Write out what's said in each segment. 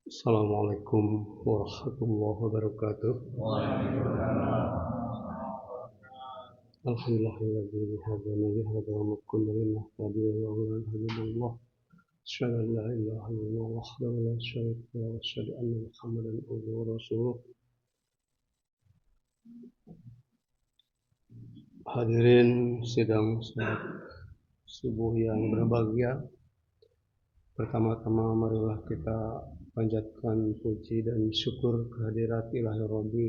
Assalamualaikum warahmatullahi wabarakatuh. Alhamdulillahilladzi hadana li hadza wa ma kunna linahtadiya lawla an hadana. Asyhadu an la ilaha illallah wahdahu la syarika lahu wa asyhadu anna Muhammadan abduhu wa rasuluh. Hadirin sidang salat subuh yang berbahagia. Pertama-tama marilah kita panjatkan puji dan syukur kehadirat Ilahi Rabbi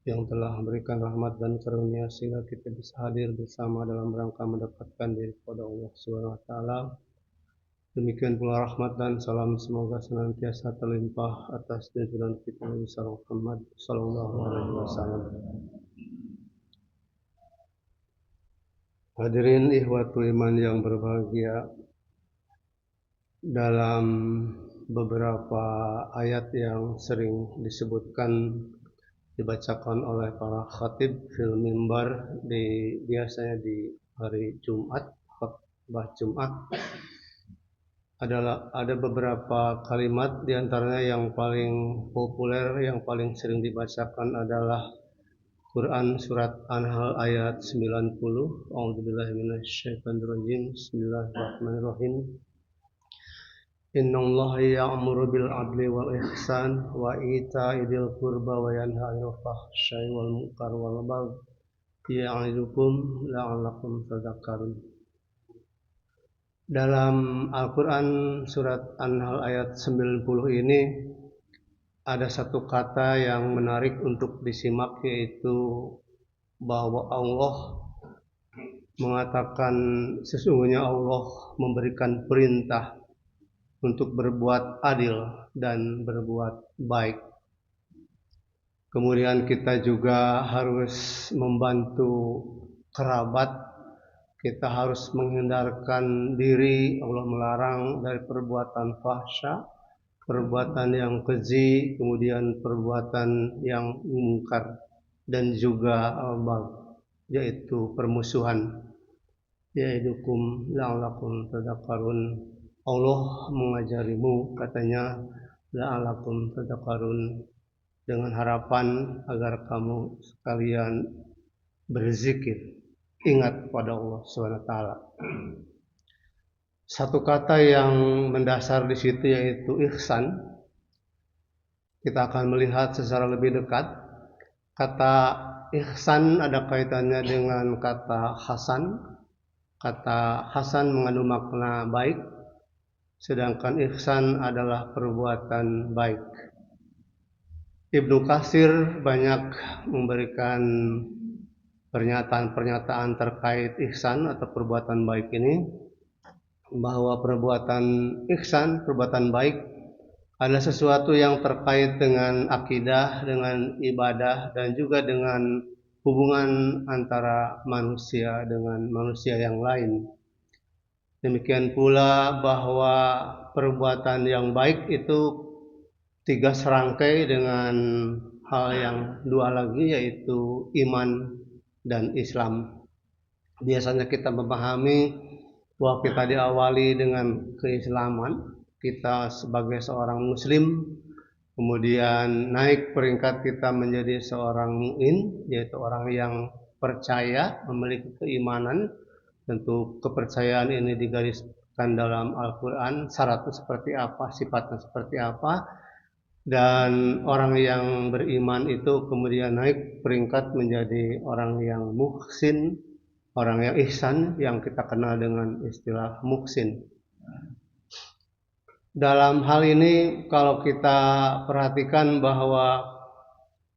yang telah memberikan rahmat dan karunia sehingga kita bisa hadir bersama dalam rangka mendapatkan diri kepada Allah Subhanahu wa taala. Demikian pula rahmat dan salam semoga senantiasa terlimpah atas junjungan kita Nabi Muhammad sallallahu alaihi wasallam. Hadirin ikhwatul iman yang berbahagia, dalam beberapa ayat yang sering disebutkan dibacakan oleh para khatib fil mimbar biasanya di hari Jumat, khutbah Jumat, ada beberapa kalimat diantaranya yang paling populer, yang paling sering dibacakan adalah Quran surat An-Nahl ayat 90. A'udzubillahi minasyaitonirrajim. Bismillahirrahmanirrahim. Innallaha ya'muru bil 'adli wal ihsan wa ita'i dzil qurba wa yanha 'anil fahsya'i wal munkar wal baghi ya'idukum la'allakum tadhakkarun. Dalam Al-Qur'an surat An-Nahl ayat 90 ini ada satu kata yang menarik untuk disimak, yaitu bahwa Allah mengatakan sesungguhnya Allah memberikan perintah untuk berbuat adil dan berbuat baik. Kemudian kita juga harus membantu kerabat, kita harus menghindarkan diri, Allah melarang dari perbuatan fahsya, perbuatan yang keji, kemudian perbuatan yang mungkar, dan juga yaitu permusuhan. Ya'idukum la'allakum tadhakkarun. Allah mengajarimu, katanya, la'allakum tadhakkarun, dengan harapan agar kamu sekalian berzikir, ingat pada Allah SWT. Satu kata yang mendasar di situ yaitu ihsan. Kita akan melihat secara lebih dekat. Kata ihsan ada kaitannya dengan kata hasan. Kata hasan mengandung makna baik, sedangkan ihsan adalah perbuatan baik. Ibnu Katsir banyak memberikan pernyataan-pernyataan terkait ihsan atau perbuatan baik ini, bahwa perbuatan ihsan, perbuatan baik, adalah sesuatu yang terkait dengan akidah, dengan ibadah, dan juga dengan hubungan antara manusia dengan manusia yang lain. Demikian pula bahwa perbuatan yang baik itu tiga serangkai dengan hal yang dua lagi, yaitu iman dan Islam. Biasanya kita memahami bahwa kita diawali dengan keislaman, kita sebagai seorang muslim, kemudian naik peringkat kita menjadi seorang mukmin, yaitu orang yang percaya, memiliki keimanan. Tentu kepercayaan ini digariskan dalam Al-Quran, syaratnya seperti apa, sifatnya seperti apa, dan orang yang beriman itu kemudian naik peringkat menjadi orang yang muhsin, orang yang ihsan, yang kita kenal dengan istilah muhsin. Dalam hal ini kalau kita perhatikan bahwa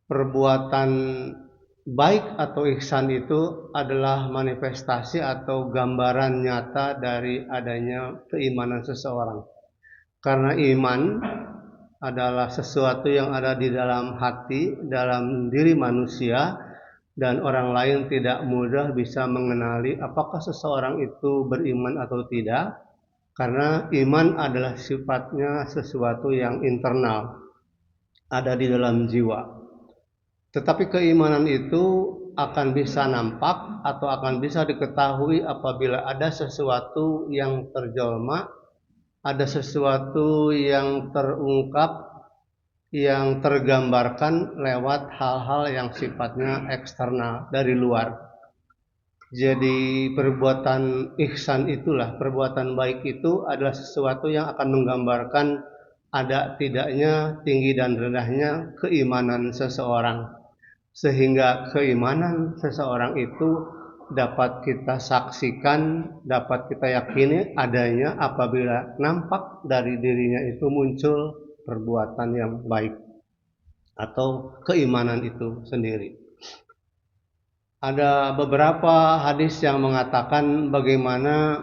perbuatan baik atau ihsan itu adalah manifestasi atau gambaran nyata dari adanya keimanan seseorang. Karena iman adalah sesuatu yang ada di dalam hati, dalam diri manusia, dan orang lain tidak mudah bisa mengenali apakah seseorang itu beriman atau tidak, karena iman adalah sifatnya sesuatu yang internal, ada di dalam jiwa. Tetapi keimanan itu akan bisa nampak atau akan bisa diketahui apabila ada sesuatu yang terjelma ada sesuatu yang terungkap, yang tergambarkan lewat hal-hal yang sifatnya eksternal dari luar. Jadi perbuatan ihsan itulah, perbuatan baik itu adalah sesuatu yang akan menggambarkan ada tidaknya, tinggi dan rendahnya keimanan seseorang. Sehingga keimanan seseorang itu dapat kita saksikan, dapat kita yakini adanya apabila nampak dari dirinya itu muncul perbuatan yang baik atau keimanan itu sendiri. Ada beberapa hadis yang mengatakan bagaimana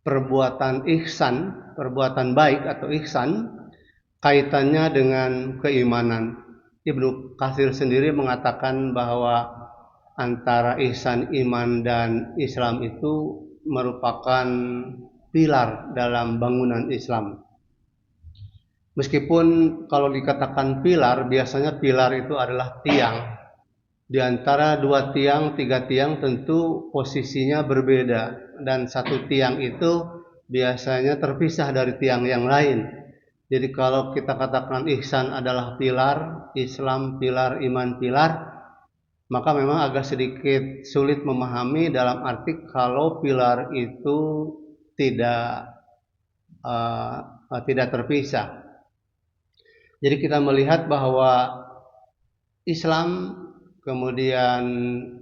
perbuatan ihsan, perbuatan baik atau ihsan kaitannya dengan keimanan. Ibnu Katsir sendiri mengatakan bahwa antara ihsan, iman, dan Islam itu merupakan pilar dalam bangunan Islam. Meskipun kalau dikatakan pilar, biasanya pilar itu adalah tiang. Di antara dua tiang, tiga tiang tentu posisinya berbeda. Dan satu tiang itu biasanya terpisah dari tiang yang lain. Jadi kalau kita katakan ihsan adalah pilar, Islam pilar, iman pilar, maka memang agak sedikit sulit memahami dalam arti kalau pilar itu tidak tidak terpisah. Jadi kita melihat bahwa Islam, kemudian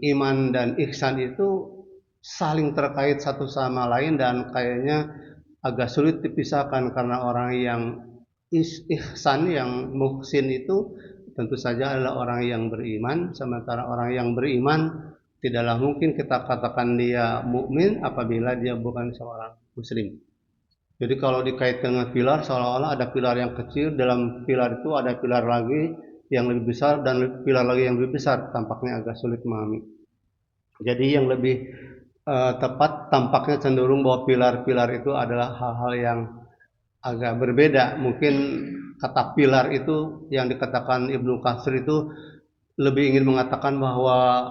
iman dan ihsan itu saling terkait satu sama lain dan kayaknya agak sulit dipisahkan karena orang yang ihsan, yang muhsin itu tentu saja adalah orang yang beriman, sementara orang yang beriman tidaklah mungkin kita katakan dia mukmin apabila dia bukan seorang muslim. Jadi kalau dikaitkan dengan pilar, seolah-olah ada pilar yang kecil, dalam pilar itu ada pilar lagi yang lebih besar dan pilar lagi yang lebih besar, tampaknya agak sulit memahami. Jadi yang lebih tepat tampaknya cenderung bahwa pilar-pilar itu adalah hal-hal yang agak berbeda. Mungkin kata pilar itu yang dikatakan Ibnu Katsir itu lebih ingin mengatakan bahwa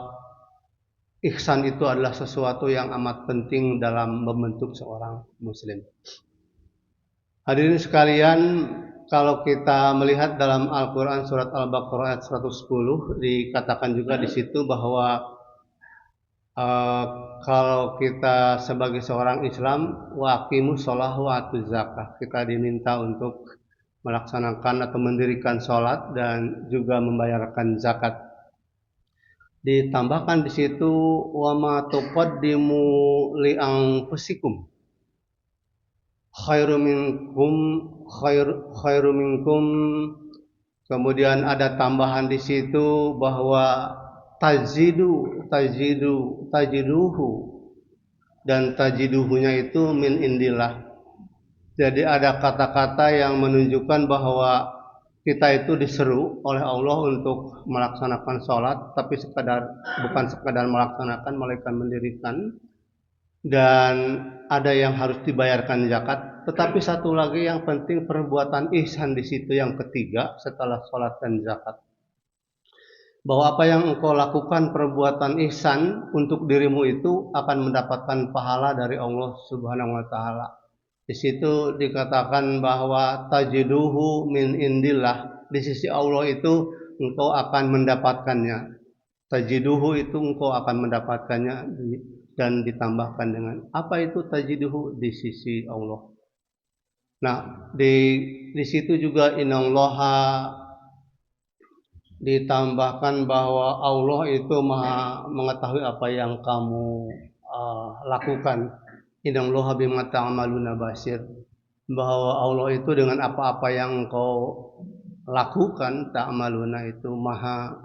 ihsan itu adalah sesuatu yang amat penting dalam membentuk seorang muslim. Hadirin sekalian, kalau kita melihat dalam Al-Quran surat Al-Baqarah ayat 110 dikatakan juga di situ bahwa kalau kita sebagai seorang Islam wa aqimus shalah wa atuz zakah, kita diminta untuk melaksanakan atau mendirikan sholat dan juga membayarkan zakat. Ditambahkan di situ wa ma tuqaddimu li anfusikum khairu minkum. Kemudian ada tambahan di situ bahwa tajiduhu, dan tajiduhunya itu min indillah. Jadi ada kata-kata yang menunjukkan bahwa kita itu diseru oleh Allah untuk melaksanakan sholat, tapi bukan sekadar melaksanakan, melainkan mendirikan. Dan ada yang harus dibayarkan zakat, tetapi satu lagi yang penting perbuatan ihsan di situ yang ketiga setelah sholat dan zakat. Bahwa apa yang engkau lakukan perbuatan ihsan untuk dirimu itu akan mendapatkan pahala dari Allah Subhanahu wa taala. Di situ dikatakan bahwa tajiduhu min indillah, di sisi Allah itu engkau akan mendapatkannya. Tajiduhu itu engkau akan mendapatkannya, dan ditambahkan dengan apa itu tajiduhu di sisi Allah. Nah, di situ juga innallaha ditambahkan bahwa Allah itu Maha mengetahui apa yang kamu lakukan. Innallaha bima ta'maluna basir. Bahwa Allah itu dengan apa-apa yang engkau lakukan, ta'maluna itu Maha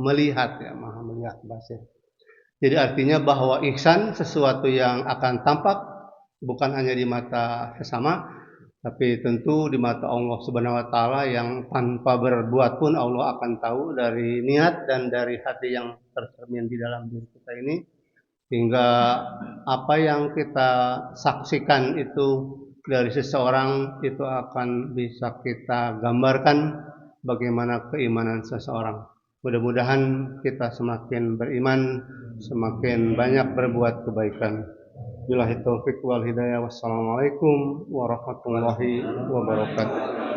melihat, ya, Maha melihat, basir. Jadi artinya bahwa ihsan sesuatu yang akan tampak bukan hanya di mata sesama, tapi tentu di mata Allah Subhanahu wa taala yang tanpa berbuat pun Allah akan tahu dari niat dan dari hati yang tercermin di dalam diri kita ini, hingga apa yang kita saksikan itu dari seseorang itu akan bisa kita gambarkan bagaimana keimanan seseorang. Mudah-mudahan kita semakin beriman, semakin banyak berbuat kebaikan. Billahi taufik wal hidayah. Wassalamualaikum warahmatullahi wabarakatuh.